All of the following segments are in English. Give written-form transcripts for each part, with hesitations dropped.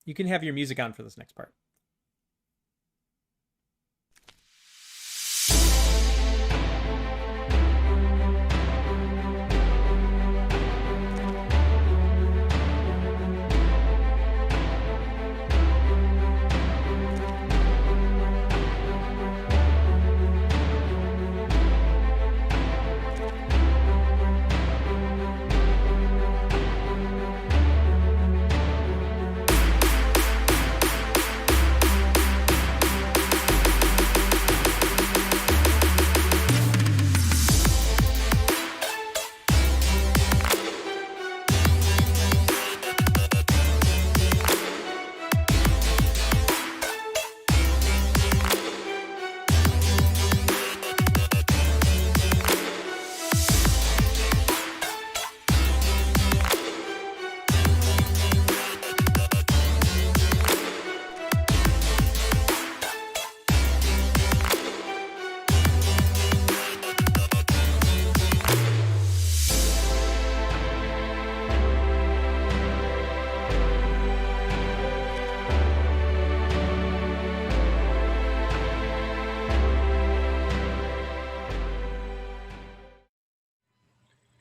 You can have your music on for this next part.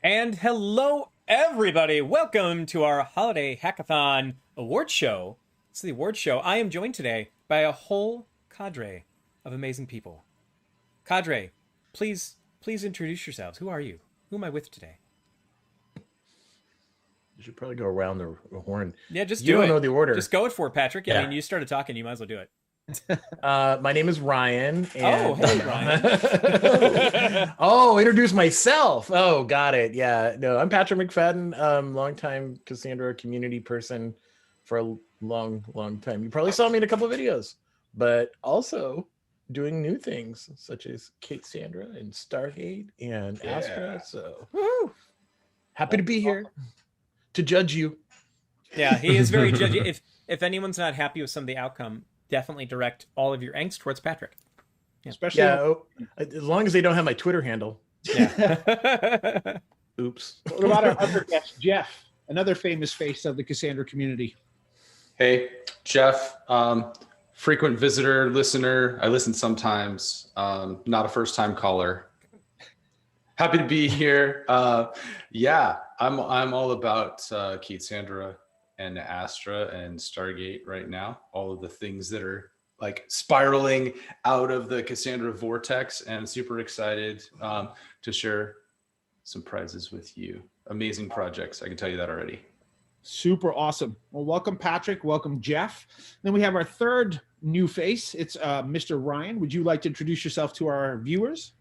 And hello, everybody. Welcome to our Holiday Hackathon award show. It's the award show. I am joined today by a whole cadre of amazing people. Cadre, please introduce yourselves. Who are you? Who am I with today? You should probably go around the horn. Yeah, just you do don't it. know the order. Just go it for it, Patrick. Yeah. I mean, you started talking. You might as well do it. My name is Ryan. And, hey, Ryan. Oh, introduce myself. Oh, got it. Yeah. No, I'm Patrick McFadden. Longtime Cassandra community person for a long time. You probably saw me in a couple of videos, but also doing new things such as Kate Sandra and Stargate and Astra. So happy to be here to judge you. Yeah, he is very judgy. If anyone's not happy with some of the outcome, definitely direct all of your angst towards Patrick. Yeah. Especially as long as they don't have my Twitter handle. Yeah. Oops. What about our other guest, Jeff, another famous face of the Cassandra community? Hey, Jeff, frequent visitor, listener. I listen sometimes, not a first-time caller. Happy to be here. Yeah, I'm all about Keith Sandra and Astra and Stargate right now. All of the things that are like spiraling out of the Cassandra vortex, and super excited to share some prizes with you. Amazing projects, I can tell you that already. Super awesome. Well, welcome, Patrick. Welcome, Jeff. Then we have our third new face. It's Mr. Ryan. Would you like to introduce yourself to our viewers?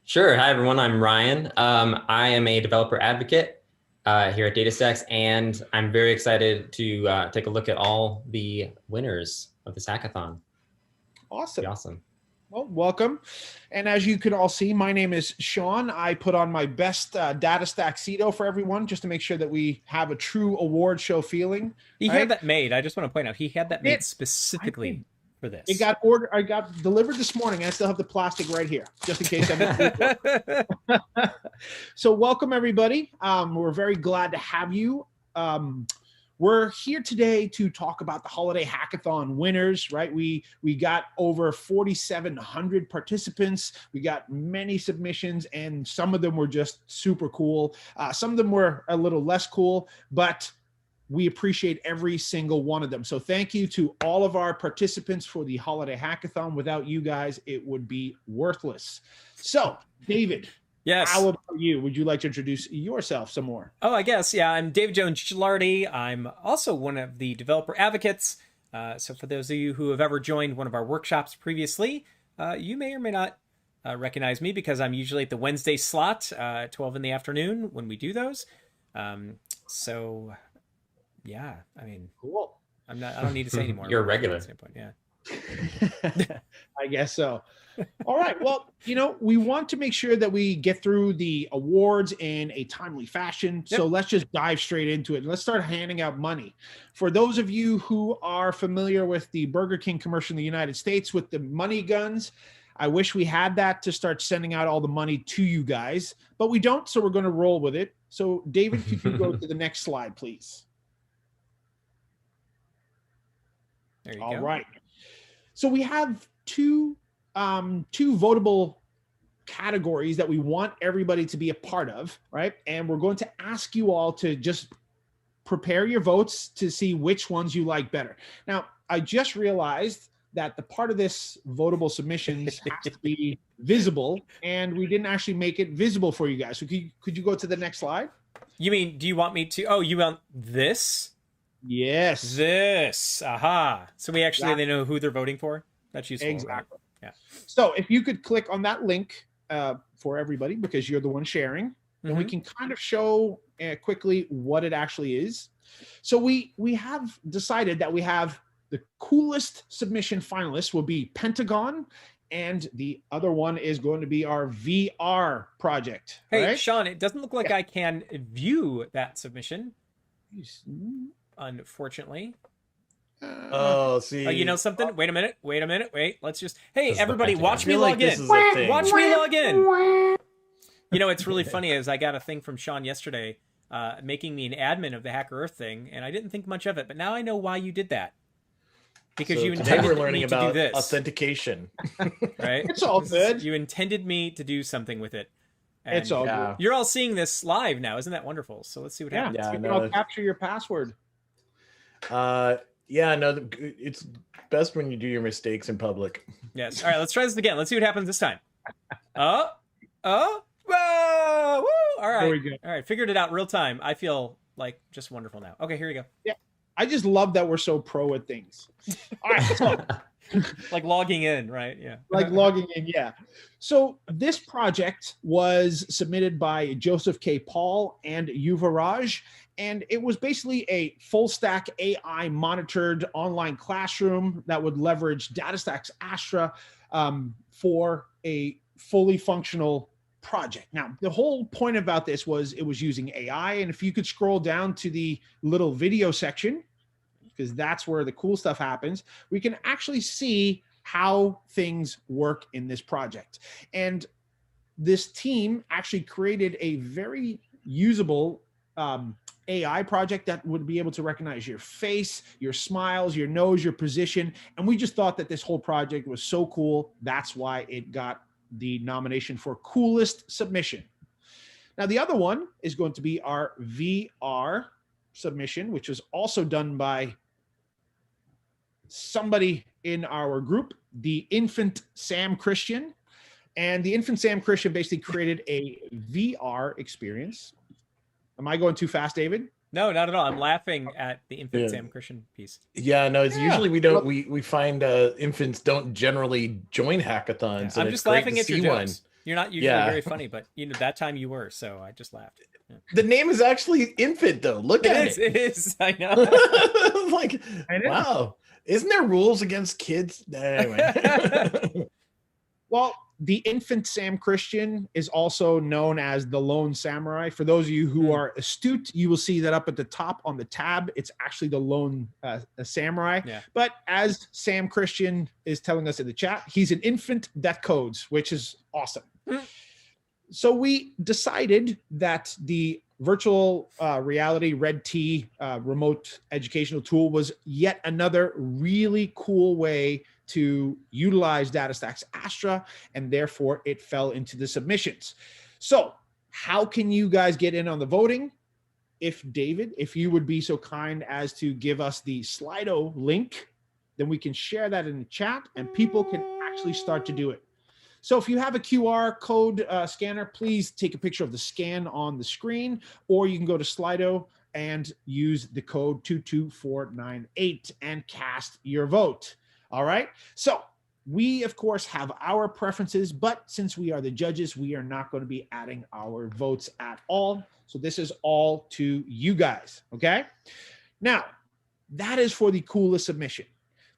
Sure. Hi, everyone. I'm Ryan. I am a developer advocate here at DataStax, and I'm very excited to take a look at all the winners of this hackathon. Awesome. Awesome. Well, welcome. And as you can all see, my name is Sean. I put on my best DataStax for everyone just to make sure that we have a true award show feeling. He had that made. I just want to point out, he had that made specifically for this. It got ordered. I got delivered this morning. And I still have the plastic right here, just in case I'm. So welcome, everybody. We're very glad to have you. We're here today to talk about the Holiday Hackathon winners, right? We got over 4,700 participants. We got many submissions, and some of them were just super cool. Some of them were a little less cool, but we appreciate every single one of them. So thank you to all of our participants for the Holiday Hackathon. Without you guys, it would be worthless. So, David. Yes. How about you? Would you like to introduce yourself some more? Oh, I guess. Yeah, I'm David Jones Gilardi. I'm also one of the developer advocates. So for those of you who have ever joined one of our workshops previously, you may or may not recognize me because I'm usually at the Wednesday slot, 12 in the afternoon when we do those. So yeah, I mean, cool. I don't need to say anymore. You're a regular. Yeah. I guess so. All right. Well, we want to make sure that we get through the awards in a timely fashion. Yep. So let's just dive straight into it. Let's start handing out money. For those of you who are familiar with the Burger King commercial in the United States with the money guns, I wish we had that to start sending out all the money to you guys, but we don't. So we're going to roll with it. So David, could you go to the next slide, please? There you All go. right. So we have two votable categories that we want everybody to be a part of, right? And we're going to ask you all to just prepare your votes to see which ones you like better. Now, I just realized that the part of this votable submissions has to be visible, and we didn't actually make it visible for you guys. So could you go to the next slide? You mean, do you want me to? Oh, you want this? Yes. This. Aha. So we actually they know who they're voting for. That's useful. Exactly. Right? Yeah. So if you could click on that link for everybody, because you're the one sharing, then we can kind of show quickly what it actually is. So we have decided that we have the coolest submission finalists will be Pentagon, and the other one is going to be our VR project. Hey, right? Sean, it doesn't look like I can view that submission, unfortunately. Oh, see. Oh, you know something? Wait a minute. Wait. Let's just. Hey, This is the everybody, Pentagon. watch I me feel log like this in. is a thing. Watch me log in. You know, it's really funny is I got a thing from Sean yesterday making me an admin of the Hacker Earth thing, and I didn't think much of it, but now I know why you did that. Because So you today intended we're learning me to do about this, authentication. right? It's all good. You intended me to do something with it. And It's all Yeah. good. You're all seeing this live now, isn't that wonderful? So let's see what Yeah, happens. Yeah, you can no, all it's- capture your password. Yeah, no, it's best when you do your mistakes in public. Yes. All right, let's try this again. Let's see what happens this time. Whoa! Woo! All right. There we go. All right, figured it out real time. I feel like just wonderful now. Okay, here we go. I just love that we're so pro at things. All right, so Like logging in, right? Yeah. like logging in, yeah. So this project was submitted by Joseph K. Paul and Yuvaraj, and it was basically a full stack AI monitored online classroom that would leverage DataStax Astra for a fully functional project. Now, the whole point about this was it was using AI, and if you could scroll down to the little video section, because that's where the cool stuff happens, we can actually see how things work in this project. And this team actually created a very usable AI project that would be able to recognize your face, your smiles, your nose, your position. And we just thought that this whole project was so cool. That's why it got the nomination for coolest submission. Now, the other one is going to be our VR submission, which was also done by somebody in our group, the infant Sam Christian. And the infant Sam Christian basically created a VR experience. Am I going too fast, David? No, not at all. I'm laughing at the infant Yeah. Sam Christian piece. Yeah, no, it's Yeah. usually we find infants don't generally join hackathons. Yeah, And I'm it's just great laughing to at your see one. jokes. You're not usually Yeah. very funny, but you know that time you were, so I just laughed. Yeah. The name is actually infant, though. Look at it. It is. I know. Like, I know. wow. Isn't there rules against kids? Anyway. Well, the infant Sam Christian is also known as the Lone Samurai. For those of you who are astute, you will see that up at the top on the tab, it's actually the Lone Samurai. Yeah. But as Sam Christian is telling us in the chat, he's an infant that codes, which is awesome. So we decided that the virtual reality Red T remote educational tool was yet another really cool way to utilize DataStax Astra, and therefore it fell into the submissions. So how can you guys get in on the voting? If David, if you would be so kind as to give us the Slido link, then we can share that in the chat and people can actually start to do it. So if you have a QR code scanner, please take a picture of the scan on the screen, or you can go to Slido and use the code 22498 and cast your vote. All right. So we, of course, have our preferences, but since we are the judges, we are not going to be adding our votes at all. So this is all to you guys. Okay. Now, that is for the coolest submission.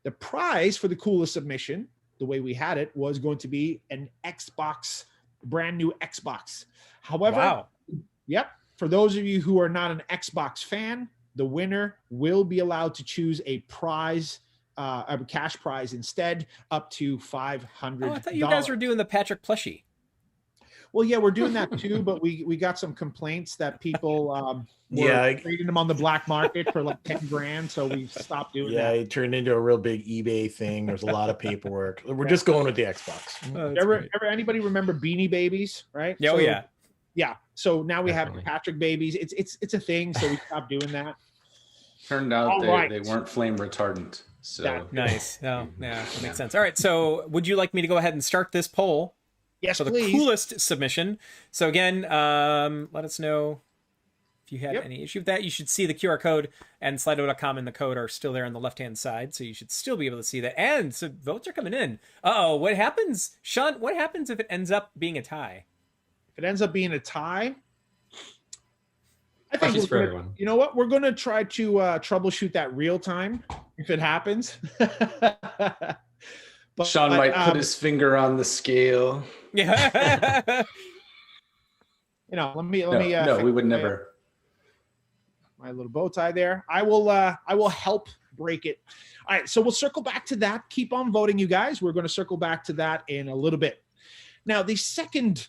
The prize for the coolest submission, the way we had it, was going to be an Xbox, brand new Xbox. However, Wow. Yep. For those of you who are not an Xbox fan, the winner will be allowed to choose a prize, a cash prize instead, up to $500. Oh, I thought you guys were doing the Patrick plushie. Well, yeah, we're doing that too, but we got some complaints that people were trading them on the black market for like 10 grand, so we stopped doing that. Yeah, it turned into a real big eBay thing. There's a lot of paperwork. We're just going with the Xbox. Ever anybody remember Beanie Babies, right? Yeah, so, yeah. Yeah. So now we Definitely. have Patrick Babies. It's a thing, so we stopped doing that. Turned out they weren't flame retardant. So nice. Oh, yeah, that makes sense. All right. So would you like me to go ahead and start this poll? Yes, for the please. coolest submission. So again, let us know if you had any issue with that. You should see the QR code and Slido.com and the code are still there on the left-hand side. So you should still be able to see that. And so votes are coming in. Uh-oh, what happens? Sean, what happens if it ends up being a tie? If it ends up being a tie, I think Questions for everyone. You know what? We're going to try to troubleshoot that real time if it happens. But, Sean might put his finger on the scale. Yeah. Let me. No, we would never. My little bow tie there. I will help break it. All right, so we'll circle back to that. Keep on voting, you guys. We're going to circle back to that in a little bit. Now, the second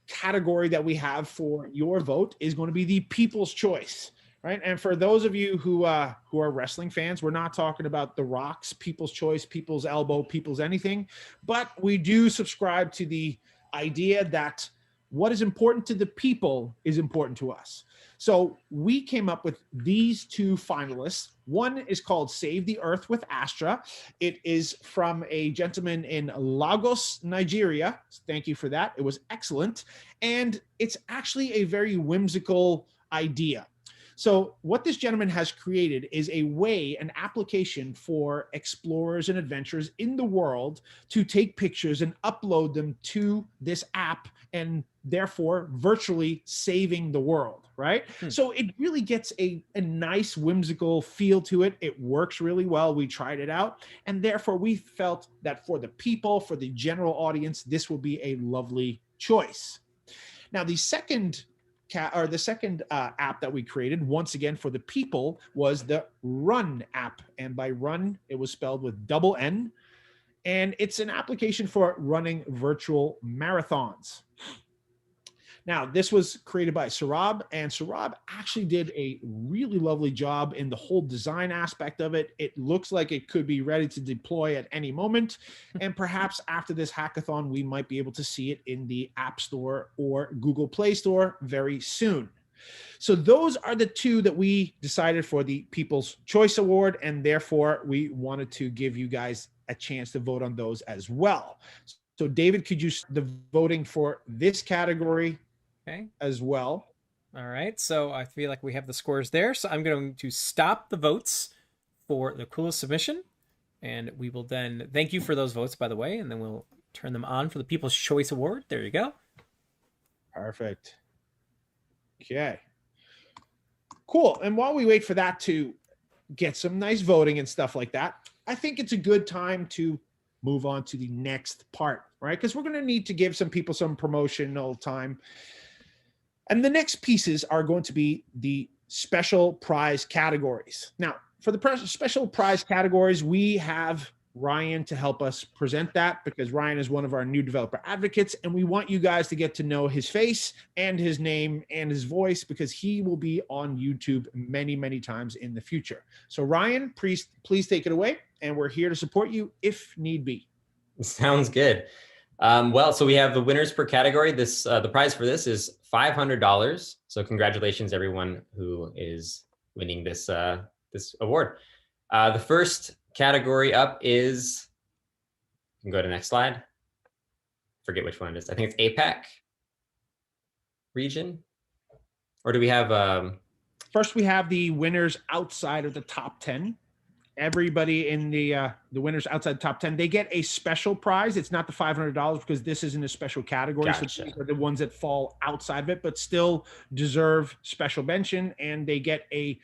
category that we have for your vote is going to be the people's choice, right? And for those of you who are wrestling fans, we're not talking about The Rock's people's choice, people's elbow, people's anything, but we do subscribe to the idea that what is important to the people is important to us. So we came up with these two finalists. One is called Save the Earth with Astra. It is from a gentleman in Lagos, Nigeria. Thank you for that. It was excellent. And it's actually a very whimsical idea. So what this gentleman has created is a way, an application for explorers and adventurers in the world to take pictures and upload them to this app and therefore virtually saving the world, right? So it really gets a nice whimsical feel to it. It works really well. We tried it out. And therefore we felt that for the people, for the general audience, this will be a lovely choice. Now, the second app that we created, once again for the people, was the Run app. And by Run, it was spelled with double N. And it's an application for running virtual marathons. Now, this was created by Sarab, and Sarab actually did a really lovely job in the whole design aspect of it. It looks like it could be ready to deploy at any moment. And perhaps after this hackathon, we might be able to see it in the App Store or Google Play Store very soon. So those are the two that we decided for the People's Choice Award, and therefore we wanted to give you guys a chance to vote on those as well. So David, could you start the voting for this category as well? All right, so I feel like we have the scores there. So I'm going to stop the votes for the coolest submission, and we will then thank you for those votes, by the way, and then we'll turn them on for the People's Choice Award. There you go. Perfect. Okay. Cool. And while we wait for that to get some nice voting and stuff like that, I think it's a good time to move on to the next part, right? Because we're going to need to give some people some promotional time. And the next pieces are going to be the special prize categories. Now, for the special prize categories, we have Ryan to help us present that, because Ryan is one of our new developer advocates, and we want you guys to get to know his face and his name and his voice, because he will be on YouTube many, many times in the future. So Ryan, please take it away, and we're here to support you if need be. Sounds good. Well, so we have the winners per category. The prize for this is $500. So congratulations, everyone who is winning this award. The first category up is, you can go to the next slide. Forget which one it is. I think it's APAC region. Or do we have? First, we have the winners outside of the top 10. Everybody in the winners outside the top 10, they get a special prize. It's not the $500 because this isn't a special category. Gotcha. So these are the ones that fall outside of it, but still deserve special mention. And they get a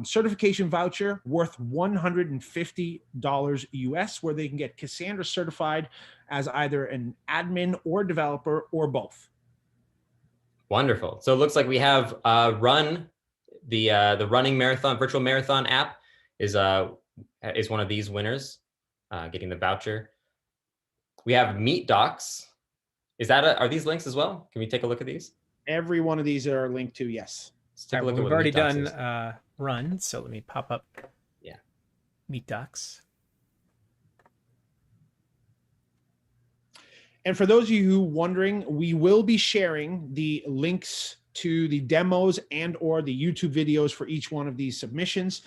certification voucher worth $150 US, where they can get Cassandra certified as either an admin or developer or both. Wonderful. So it looks like we have Run, the running marathon, virtual marathon app is one of these winners, getting the voucher. We have Meet Docs, Is that are these links as well? Can we take a look at these? Every one of these are linked to, yes. Let's take a look at We've what already Meet Docs done is. run, so let me pop up. Yeah. Meet Docs. And for those of you who wondering, we will be sharing the links to the demos and or the YouTube videos for each one of these submissions.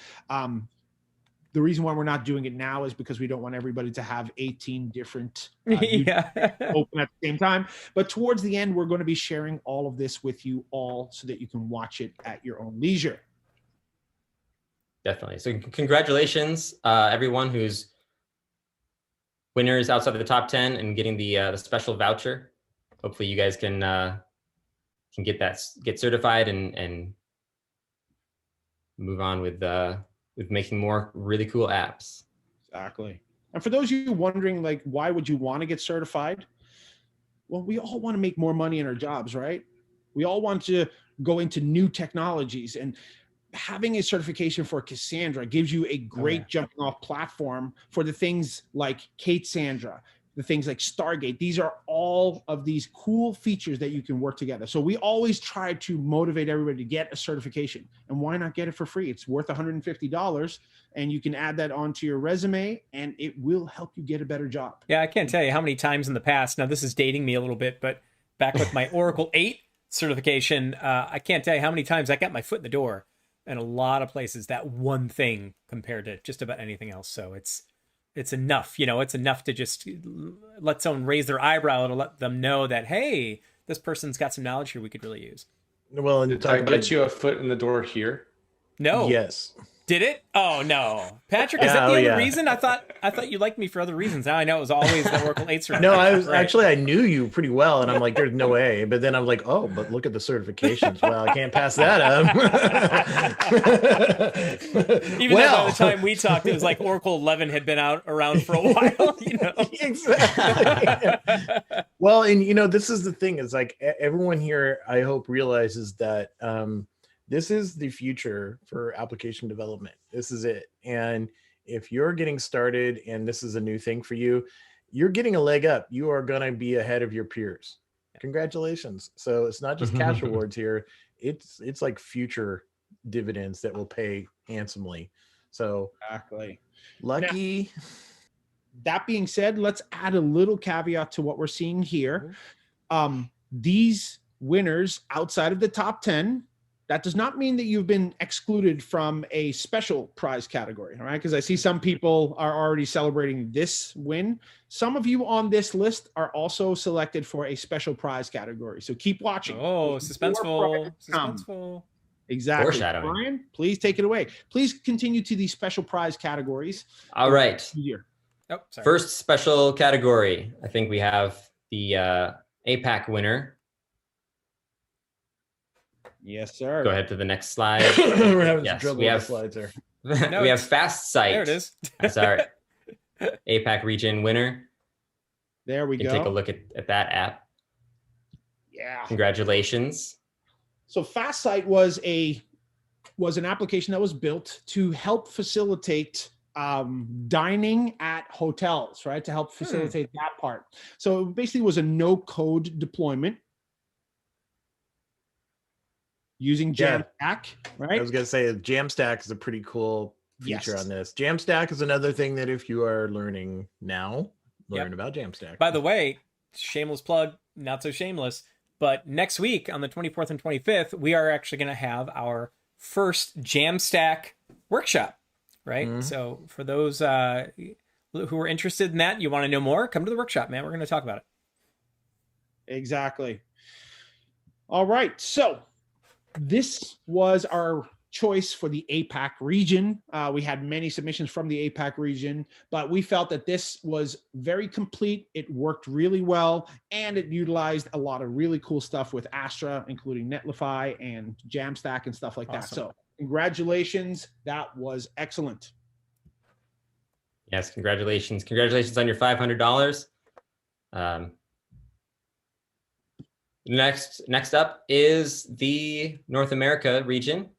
The reason why we're not doing it now is because we don't want everybody to have 18 different Yeah. open at the same time. But towards the end, we're going to be sharing all of this with you all so that you can watch it at your own leisure. Definitely. So congratulations, everyone who's winners outside of the top 10 and getting the special voucher. Hopefully you guys can get certified and move on with making more really cool apps. Exactly. And for those of you wondering, like, why would you want to get certified? Well, we all want to make more money in our jobs, right? We all want to go into new technologies, and having a certification for Cassandra gives you a great jumping off platform for the things like Kate Sandra, the things like Stargate. These are all of these cool features that you can work together. So we always try to motivate everybody to get a certification. And why not get it for free? It's worth $150, and you can add that onto your resume, and it will help you get a better job. Yeah, I can't tell you how many times in the past, now this is dating me a little bit, but back with my Oracle 8 certification, I can't tell you how many times I got my foot in the door. And a lot of places, that one thing compared to just about anything else. So it's enough, it's enough to just let someone raise their eyebrow to let them know that, hey, this person's got some knowledge here we could really use. Well, and Did I get you a foot in the door here? No. Yes. Did it? Oh no, Patrick, is that the only reason? I thought you liked me for other reasons. Now I know it was always the Oracle 8 certification. No, I was right. actually, I knew you pretty well, and I'm like, there's no way. But then I'm like, oh, but look at the certifications. Well, I can't pass that up. Even though by the time we talked, it was like Oracle 11 had been around for a while. Exactly. Well, and this is the thing, is like everyone here, I hope, realizes that this is the future for application development. This is it. And if you're getting started and this is a new thing for you, you're getting a leg up. You are going to be ahead of your peers. Congratulations. So it's not just cash rewards here. It's like future dividends that will pay handsomely. So Exactly. Lucky. Now, that being said, let's add a little caveat to what we're seeing here. These winners outside of the top 10, that does not mean that you've been excluded from a special prize category, all right? Because I see some people are already celebrating this win. Some of you on this list are also selected for a special prize category. So keep watching. Oh, suspenseful. Suspenseful. Exactly. Foreshadowing. Brian, please take it away. Please continue to the special prize categories. All right. Here. Oh, sorry. First special category. I think we have the APAC winner. Yes, sir. Go ahead to the next slide. We're having Yes, trouble we with have the slides here. we have Fast Sight. There it is. That's our APAC region winner. There we You can go. take a look at that app. Yeah. Congratulations. So FastSight was an application that was built to help facilitate dining at hotels, right? To help facilitate that part. So it basically was a no-code deployment using Jamstack, right? I was going to say Jamstack is a pretty cool feature Yes. on this. Jamstack is another thing that if you are learning now, learn about Jamstack. By the way, shameless plug, not so shameless, but next week on the 24th and 25th, we are actually going to have our first Jamstack workshop, right? Mhm. So for those who are interested in that, you want to know more, come to the workshop, man. We're going to talk about it. Exactly. All right. So this was our choice for the APAC region. We had many submissions from the APAC region, but we felt that this was very complete. It worked really well, and it utilized a lot of really cool stuff with Astra, including Netlify and Jamstack and stuff like that. Awesome. So congratulations. That was excellent. Yes, congratulations. Congratulations on your $500. Next up is the North America region,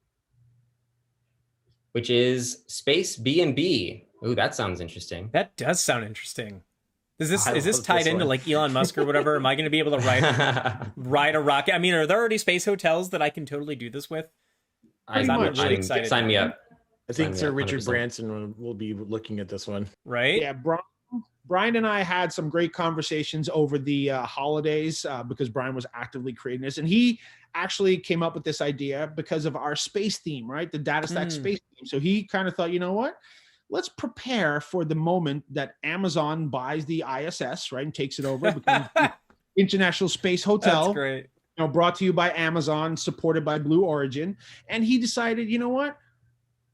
which is Space B&B. Ooh, that sounds interesting. That does sound interesting. Is this tied into like Elon Musk or whatever? Am I going to be able to ride a rocket? I mean, are there already space hotels that I can totally do this with? I'm really excited. Sign me up. I think Sir Richard Branson will be looking at this one. Right? Yeah, Brian and I had some great conversations over the holidays because Brian was actively creating this. And he actually came up with this idea because of our space theme, right? The DataStax space theme. So he kind of thought, you know what? Let's prepare for the moment that Amazon buys the ISS, right, and takes it over, becomes the International Space Hotel. That's great. You know, brought to you by Amazon, supported by Blue Origin. And he decided, you know what?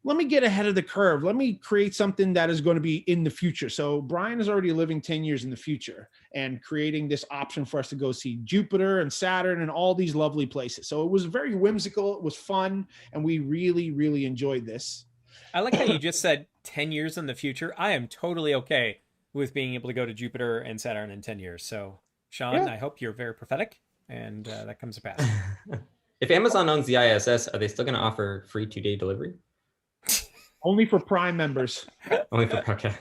Let me get ahead of the curve. Let me create something that is going to be in the future. So Brian is already living 10 years in the future and creating this option for us to go see Jupiter and Saturn and all these lovely places. So it was very whimsical. It was fun. And we really, really enjoyed this. I like how you just said 10 years in the future. I am totally okay with being able to go to Jupiter and Saturn in 10 years. So, Sean, I hope you're very prophetic and that comes to pass. If Amazon owns the ISS, are they still going to offer free 2-day delivery? Only for Prime members. Okay.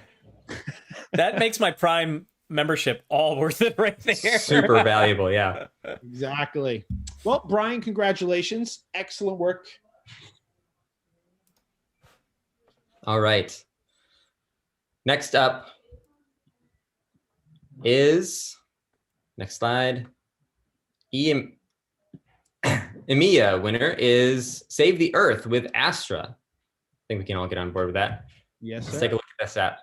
That makes my Prime membership all worth it right there. Super valuable, yeah. Exactly. Well, Brian, congratulations. Excellent work. All right. Next up is, next slide, EMEA winner is Save the Earth with Astra. I think we can all get on board with that. Yes, sir. Let's take a look at this app.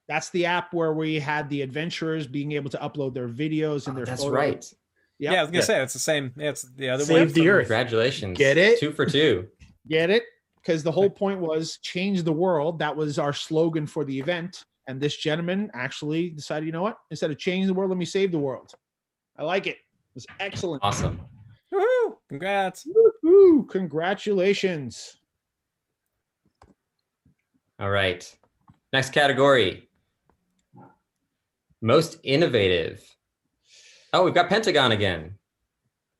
That's the app where we had the adventurers being able to upload their videos and their That's photos. right. Yep. Yeah, I was going to say, it's the same. Yeah, it's the other Save one. the Earth. Congratulations. Get it? 2 for 2. Get it? Because the whole point was change the world. That was our slogan for the event. And this gentleman actually decided, you know what? Instead of change the world, let me save the world. I like it. It was excellent. Awesome. Woohoo! Congrats. Woo-hoo. Congratulations. All right. Next category. Most innovative. Oh, we've got Pentagon again.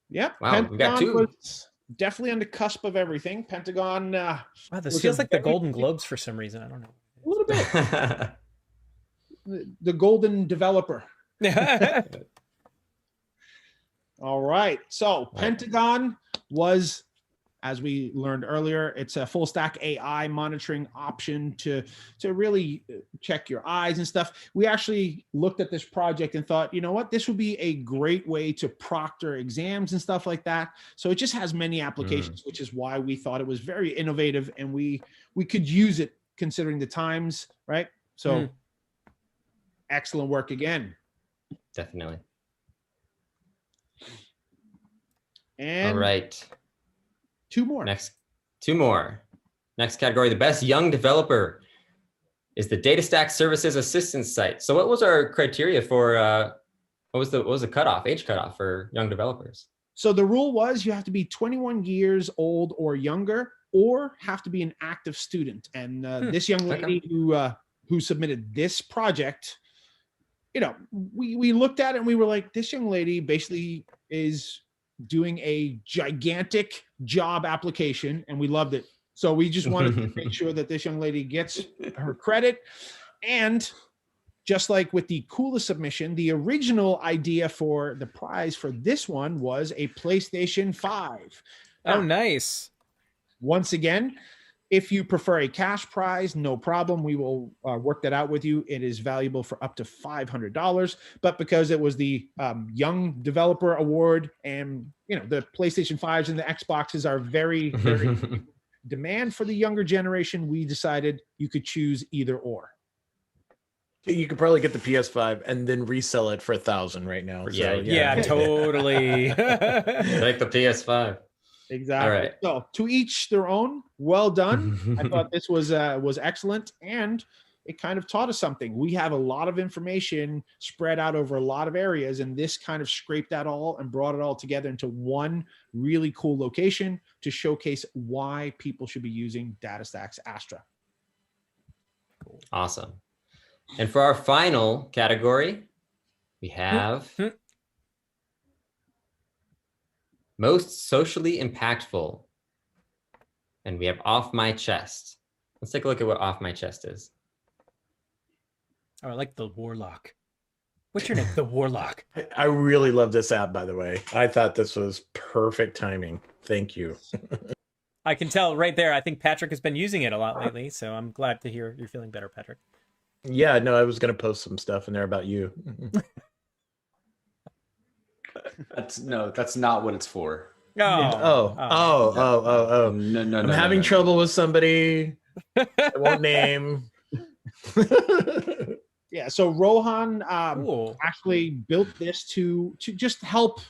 Yep. Wow, we got 2. was definitely on the cusp of everything. Pentagon. Wow, this was feels a like the very- Golden Globes for some reason. I don't know. A little bit. The golden developer. All right. So Pentagon was, as we learned earlier, it's a full stack AI monitoring option to really check your eyes and stuff. We actually looked at this project and thought, you know what, this would be a great way to proctor exams and stuff like that. So it just has many applications, which is why we thought it was very innovative and we could use it considering the times, right? So excellent work again. Definitely. And all right. 2 more. Next 2 more. Next category, the best young developer is the DataStax Services Assistance site. So what was our criteria for, what was the cutoff, age cutoff for young developers? So the rule was you have to be 21 years old or younger, or have to be an active student. And this young lady who submitted this project, you know, we looked at it and we were like, this young lady basically is doing a gigantic job application, and we loved it. So we just wanted to make sure that this young lady gets her credit. And just like with the coolest submission, the original idea for the prize for this one was a PlayStation 5. Oh, nice. Once again, if you prefer a cash prize, no problem. We will work that out with you. It is valuable for up to $500. But because it was the Young Developer Award, and you know the PlayStation 5s and the Xboxes are very, very demand for the younger generation, we decided you could choose either or. You could probably get the PS5 and then resell it for $1,000 right now. Yeah, Yeah, totally. Like the PS5. Exactly. All right. So to each their own. Well done. I thought this was excellent, and it kind of taught us something. We have a lot of information spread out over a lot of areas, and this kind of scraped that all and brought it all together into one really cool location to showcase why people should be using DataStax Astra. Awesome. And for our final category, we have most socially impactful. And we have Off My Chest. Let's take a look at what Off My Chest is. Oh, I like the Warlock. What's your name? The Warlock. I really love this app, by the way. I thought this was perfect timing. Thank you. I can tell right there. I think Patrick has been using it a lot lately, so I'm glad to hear you're feeling better, Patrick. Yeah, no, I was going to post some stuff in there about you. That's not what it's for. Oh, No. I'm having trouble with somebody I won't name. Yeah, so Rohan Cool. actually built this to just help,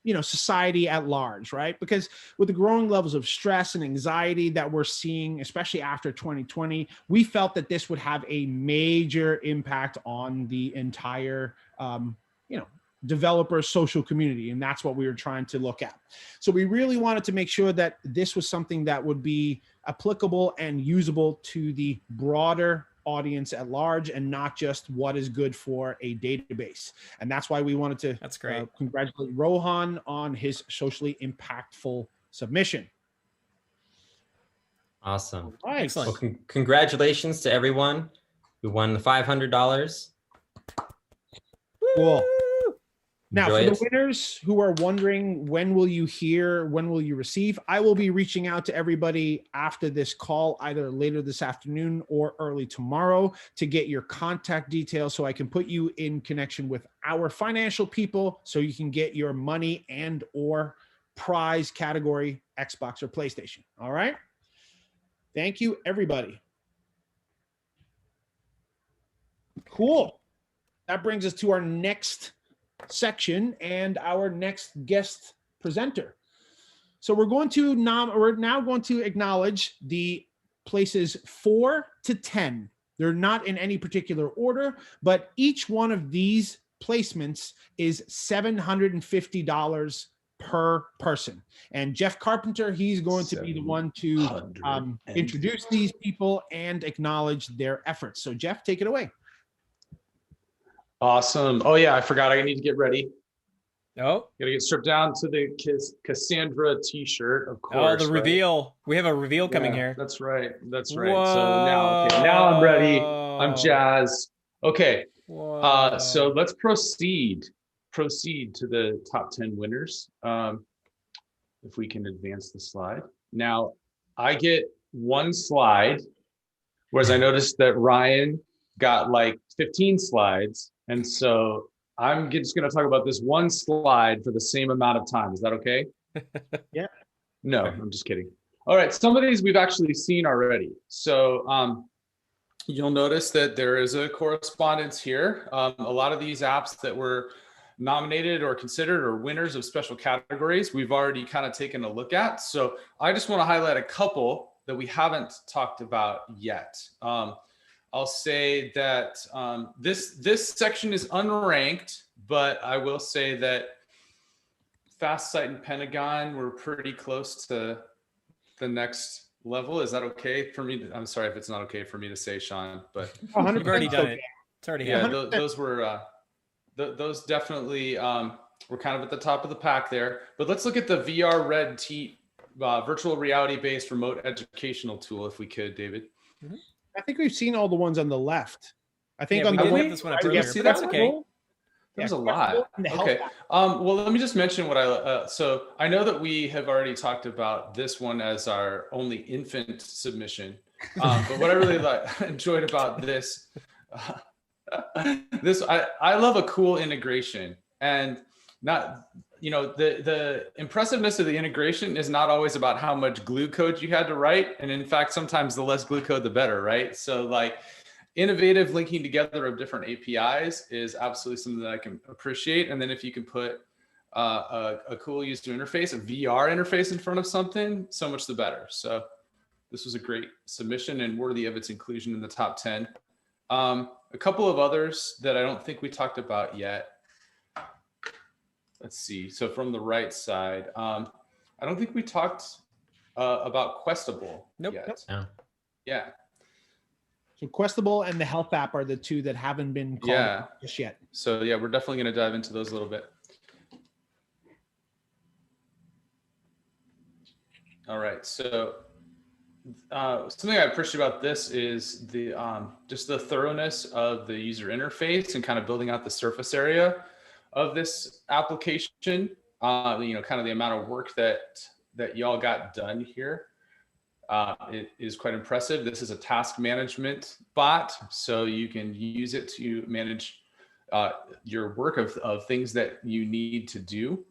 society at large, right? Because with the growing levels of stress and anxiety that we're seeing, especially after 2020, we felt that this would have a major impact on the entire, developer social community, and that's what we were trying to look at. So we really wanted to make sure that this was something that would be applicable and usable to the broader audience at large, and not just what is good for a database. And that's why we wanted to That's great. Congratulate Rohan on his socially impactful submission. Awesome. All right. Excellent. Well, congratulations to everyone who won the $500. Cool. Now, Enjoy for it. the winners who are wondering when will you hear, when will you receive, I will be reaching out to everybody after this call, either later this afternoon or early tomorrow, to get your contact details so I can put you in connection with our financial people so you can get your money and or prize category, Xbox or PlayStation. All right? Thank you, everybody. Cool. That brings us to our next section and our next guest presenter. So we're now going to acknowledge the places 4 to 10. They're not in any particular order, but each one of these placements is $750 per person. And Jeff Carpenter, he's going to be the one to introduce these people and acknowledge their efforts. So Jeff, take it away. Awesome. Oh yeah, I forgot. I need to get ready. Oh, Gotta get stripped down to the Cassandra t-shirt, of course. the reveal. We have a reveal coming here. That's right. That's right. Whoa. So now I'm ready. I'm jazzed. Okay. So let's proceed to the top 10 winners. If we can advance the slide. Now I get one slide, whereas I noticed that Ryan got like 15 slides. And so I'm just going to talk about this one slide for the same amount of time. Is that okay? Yeah. No, I'm just kidding. All right. Some of these we've actually seen already. So you'll notice that there is a correspondence here. A lot of these apps that were nominated or considered or winners of special categories, we've already kind of taken a look at. So I just want to highlight a couple that we haven't talked about yet. I'll say that this section is unranked, but I will say that FastSight and Pentagon were pretty close to the next level. Is that okay for me? I'm sorry if it's not okay for me to say, Sean, but You've already done it. It's already happened. those were those definitely were kind of at the top of the pack there. But let's look at the VR Red Teat virtual reality based remote educational tool, if we could, David. Mm-hmm. I think we've seen all the ones on the left. I think on the have this one up earlier, but that's okay. There's a lot. Okay. Well, let me just mention what so I know that we have already talked about this one as our only infant submission. But what I really enjoyed about this, I love a cool integration, and not, the impressiveness of the integration is not always about how much glue code you had to write. And in fact, sometimes the less glue code, the better, right? So like innovative linking together of different APIs is absolutely something that I can appreciate. And then if you can put a cool user interface, a VR interface in front of something, so much the better. So this was a great submission and worthy of its inclusion in the top 10. A couple of others that I don't think we talked about yet. Let's see. So from the right side, I don't think we talked about Questable yet. No. Yeah. So Questable and the Health app are the two that haven't been called just yet. So yeah, we're definitely going to dive into those a little bit. All right. So Something I appreciate about this is the just the thoroughness of the user interface and kind of building out the surface area of this application. Kind of the amount of work that y'all got done here. It is quite impressive. This is a task management bot, so you can use it to manage your work of things that you need to do.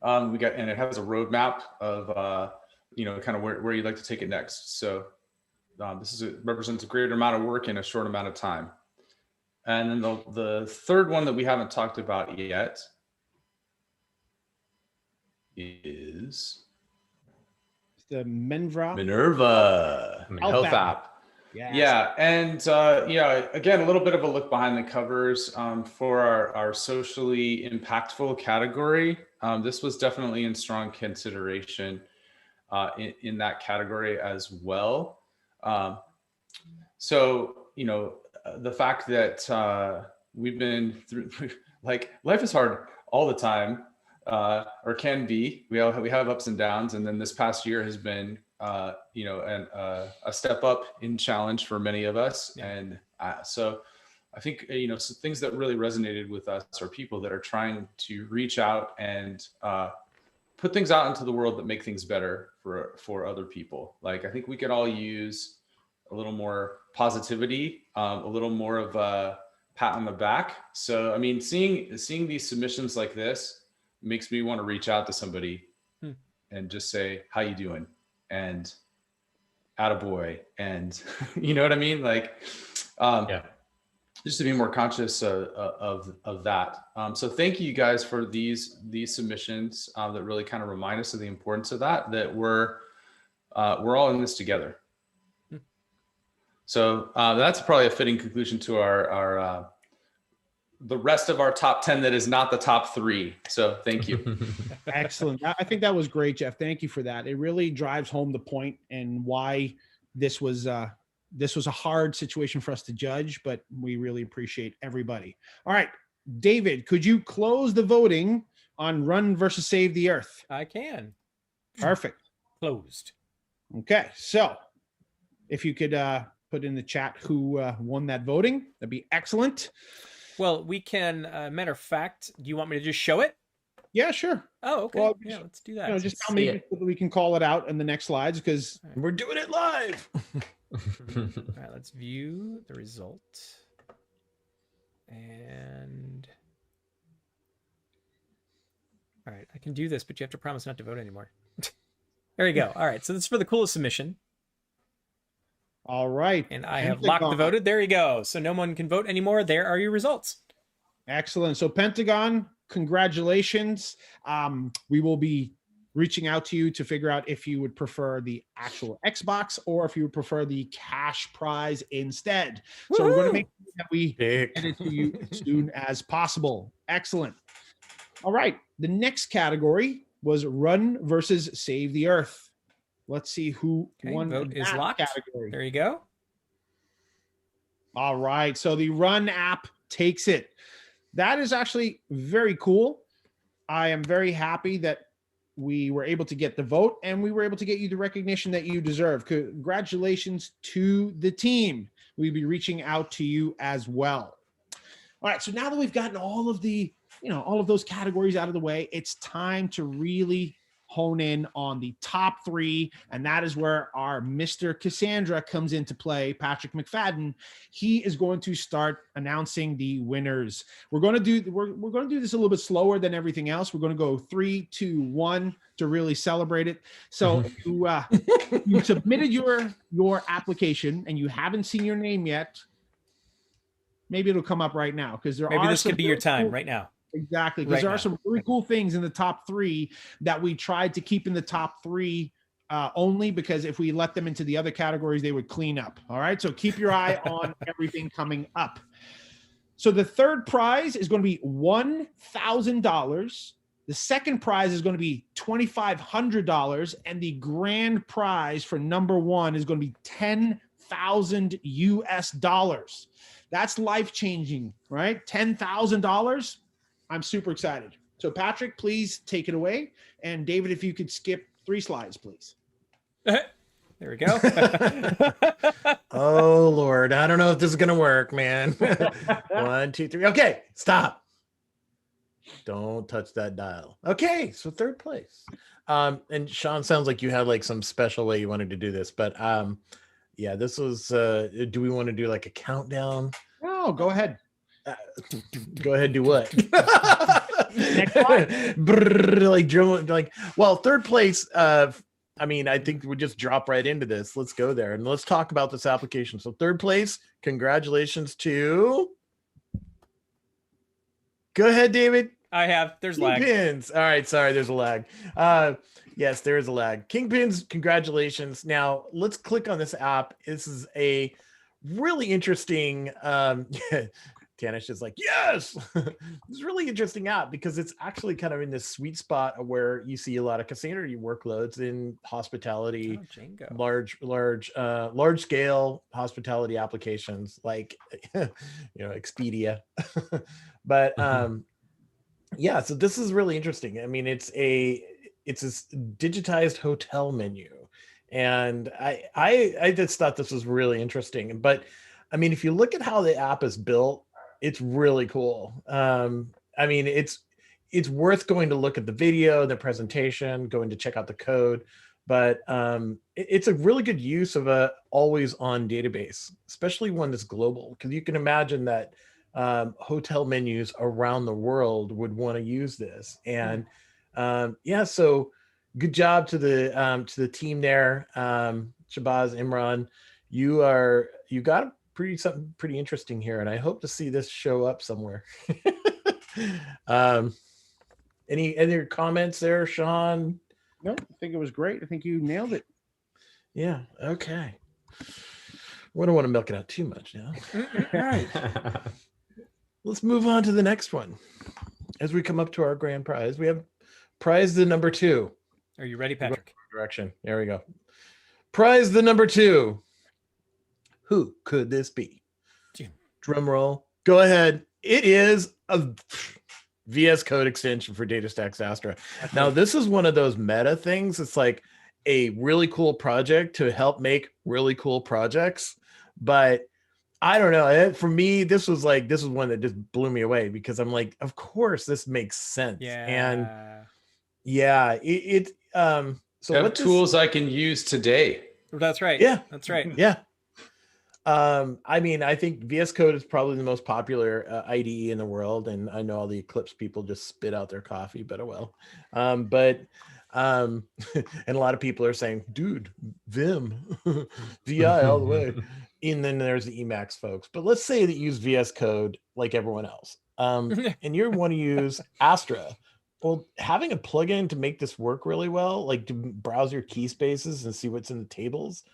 And it has a roadmap of kind of where you'd like to take it next. So represents a greater amount of work in a short amount of time. And then the third one that we haven't talked about yet is the Minerva Health App. Yes. Yeah, and again, a little bit of a look behind the covers for our socially impactful category. This was definitely in strong consideration in that category as well. The fact that we've been through, like, life is hard all the time, or can be. We have ups and downs, and then this past year has been a step up in challenge for many of us. Yeah. And so I think some things that really resonated with us are people that are trying to reach out and put things out into the world that make things better for other people. Like, I think we could all use a little more positivity, a little more of a pat on the back. So, I mean, seeing these submissions like this makes me want to reach out to somebody and just say, how you doing? And attaboy. And you know what I mean? Like, just to be more conscious of that. So thank you guys for these submissions that really kind of remind us of the importance of that we're all in this together. So that's probably a fitting conclusion to our the rest of our top 10 that is not the top 3. So thank you. Excellent. I think that was great, Jeff. Thank you for that. It really drives home the point and why this was a hard situation for us to judge, but we really appreciate everybody. All right, David, could you close the voting on Run versus Save the Earth? I can. Perfect. Closed. Okay, so if you could put in the chat who won that voting, that'd be excellent. Well, we can, matter of fact, do you want me to just show it? Yeah, sure. Oh, okay. Well, yeah, let's do that. Just tell me so that we can call it out in the next slides because we're doing it live. All right, let's view the result. And all right, I can do this, but you have to promise not to vote anymore. There you go. All right, so this is for the coolest submission. All right. And I have locked the voted. There you go. So no one can vote anymore. There are your results. Excellent. So Pentagon, congratulations. We will be reaching out to you to figure out if you would prefer the actual Xbox or if you would prefer the cash prize instead. So we're going to make sure that we get it to you as soon as possible. Excellent. All right. The next category was Run versus Save the Earth. Let's see who won. Vote is locked. Category. There you go. All right. So the Run app takes it. That is actually very cool. I am very happy that we were able to get the vote and we were able to get you the recognition that you deserve. Congratulations to the team. We'll be reaching out to you as well. All right. So now that we've gotten all of those categories out of the way, it's time to really hone in on the top 3, and that is where our Mr. Cassandra comes into play, Patrick McFadden. He is going to start announcing the winners. We're going to do this a little bit slower than everything else. We're going to go 3, 2, 1 to really celebrate it. So if you submitted your application and you haven't seen your name yet, maybe it'll come up right now because maybe this could be your time right now. Exactly, because there are some really cool things in the top 3 that we tried to keep in the top 3 only because if we let them into the other categories, they would clean up. All right, so keep your eye on everything coming up. So the third prize is going to be $1,000. The second prize is going to be $2,500, and the grand prize for number 1 is going to be $10,000 US. That's life-changing, right? $10,000. I'm super excited. So Patrick, please take it away. And David, if you could skip 3 slides, please. There we go. Oh Lord, I don't know if this is gonna work, man. 1, 2, 3. Okay, stop. Don't touch that dial. Okay, so third place. And Sean, sounds like you had like some special way you wanted to do this, but yeah, this was do we want to do like a countdown? Oh, go ahead. Go ahead, do what? Next slide. Brrr, like drum, like, well, third place. I mean, I think we just drop right into this. Let's go there and let's talk about this application. So third place, congratulations to. Go ahead, David. I have. There's lag. Kingpins. All right, sorry, there's a lag. Yes, there is a lag. Kingpins, congratulations. Now let's click on this app. This is a really interesting. Tanish is like, yes, it's a really interesting app because it's actually kind of in this sweet spot of where you see a lot of Cassandra workloads in hospitality, large scale hospitality applications like, Expedia. But yeah, so this is really interesting. I mean, it's a digitized hotel menu, and I just thought this was really interesting. But I mean, if you look at how the app is built, it's really cool. I mean, it's worth going to look at the video, the presentation, going to check out the code. But it's a really good use of a always on database, especially one that's global, because you can imagine that hotel menus around the world would want to use this. And yeah, so good job to the team there. Shabazz, Imran, you got something pretty interesting here, and I hope to see this show up somewhere. Any other comments there, Sean? No, I think it was great. I think you nailed it. Yeah. Okay. We don't want to milk it out too much now. All right. Let's move on to the next one. As we come up to our grand prize, we have prize the number 2. Are you ready, Patrick? Direction. There we go. Prize the number 2. Who could this be? Drum roll. Go ahead. It is a VS Code extension for DataStax Astra. Now, this is one of those meta things. It's like a really cool project to help make really cool projects. But I don't know. For me, this was one that just blew me away because I'm like, of course, this makes sense. Yeah. And yeah, So what tools I can use today? That's right. Yeah. That's right. Yeah. I mean, I think VS Code is probably the most popular IDE in the world, and I know all the Eclipse people just spit out their coffee, but oh well. And a lot of people are saying, dude, Vim, VI all the way. And then there's the Emacs folks. But let's say that you use VS Code like everyone else, and you want to use Astra. Well, having a plugin to make this work really well, like to browse your key spaces and see what's in the tables,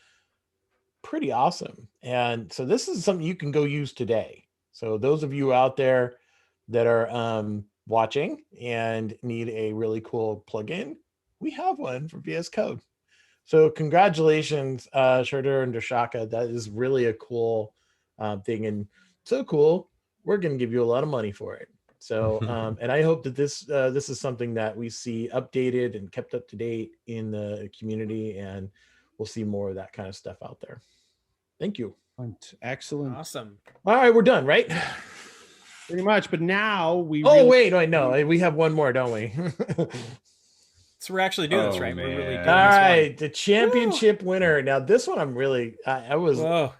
pretty awesome. And so this is something you can go use today. So those of you out there that are watching and need a really cool plugin, we have one for VS Code. So congratulations, Shardur and Dashaka. That is really a cool thing, and so cool. We're going to give you a lot of money for it. So, and I hope that this is something that we see updated and kept up to date in the community, and we'll see more of that kind of stuff out there. Thank you. Excellent. Awesome. All right, we're done, right? Pretty much. But now we. Wait, no, we have one more, don't we? So we're actually doing this, right? We're really doing All this right, one. the championship winner. Now this one, I'm really, I was. Whoa.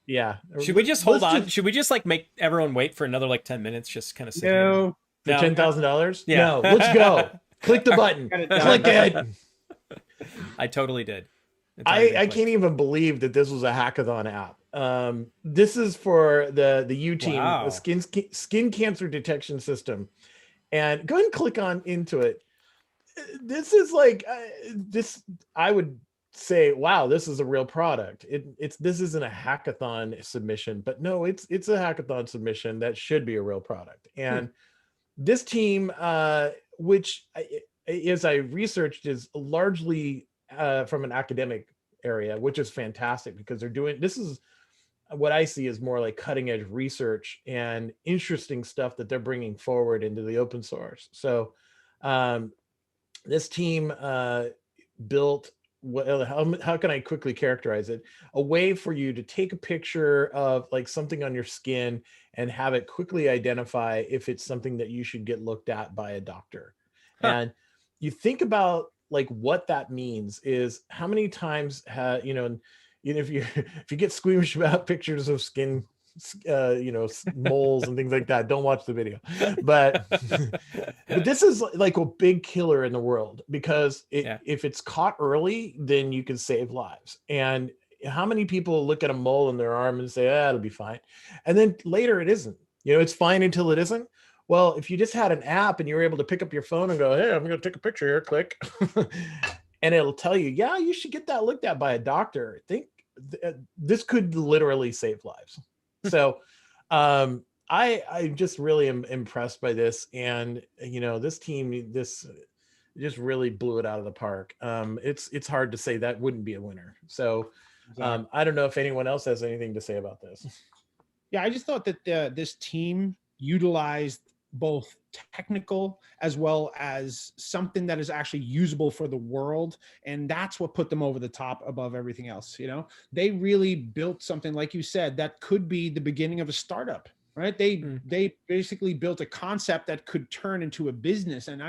Yeah. Should we just hold on? Should we just like make everyone wait for another like 10 minutes? Just kind of sit No. For $10,000? Yeah. No, let's go. Click the button. Click it. I totally did. I can't even believe that this was a hackathon app. This is for the U team, Wow. the skin cancer detection system. And go ahead and click on into it. This is like this. I would say, wow, this is a real product. This isn't a hackathon submission, but no, it's a hackathon submission that should be a real product. And this team, which as I researched, is largely from an academic area, which is fantastic because they're doing, this is what I see as more like cutting edge research and interesting stuff that they're bringing forward into the open source. So this team built how can I quickly characterize it? A way for you to take a picture of like something on your skin and have it quickly identify if it's something that you should get looked at by a doctor. Huh. And you think about like what that means is how many times if you if you get squeamish about pictures of skin, moles and things like that, don't watch the video. But but this is like a big killer in the world because if it's caught early, then you can save lives. And how many people look at a mole in their arm and say, it'll be fine, and then later it isn't. It's fine until it isn't. Well, if you just had an app and you were able to pick up your phone and go, hey, I'm going to take a picture here, click, and it'll tell you, yeah, you should get that looked at by a doctor. I think this could literally save lives. So I just really am impressed by this. And, this team, this just really blew it out of the park. It's hard to say that wouldn't be a winner. So I don't know if anyone else has anything to say about this. Yeah, I just thought that this team utilized both technical as well as something that is actually usable for the world. And that's what put them over the top above everything else. They really built something, like you said, that could be the beginning of a startup, right? They basically built a concept that could turn into a business. And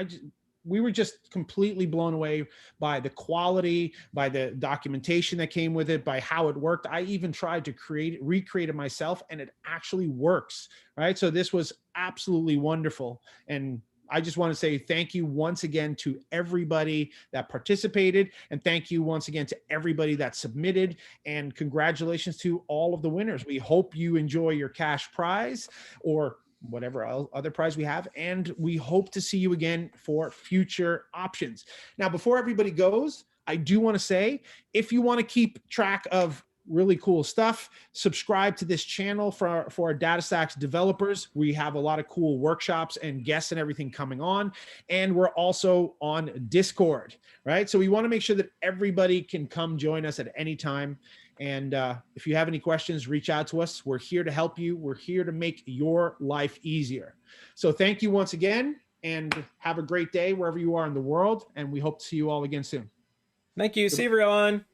we were just completely blown away by the quality, by the documentation that came with it, by how it worked. I even tried to recreate it myself, and it actually works, right? So this was absolutely wonderful. And I just want to say thank you once again to everybody that participated, and thank you once again to everybody that submitted, and congratulations to all of the winners. We hope you enjoy your cash prize or whatever other prize we have, and we hope to see you again for future options. Now, before everybody goes, I do want to say, if you want to keep track of really cool stuff, subscribe to this channel for our DataStax developers. We have a lot of cool workshops and guests and everything coming on, and we're also on Discord, right? So we want to make sure that everybody can come join us at any time. And if you have any questions, reach out to us. We're here to help you. We're here to make your life easier. So thank you once again, and have a great day wherever you are in the world. And we hope to see you all again soon. Thank you. See you, everyone.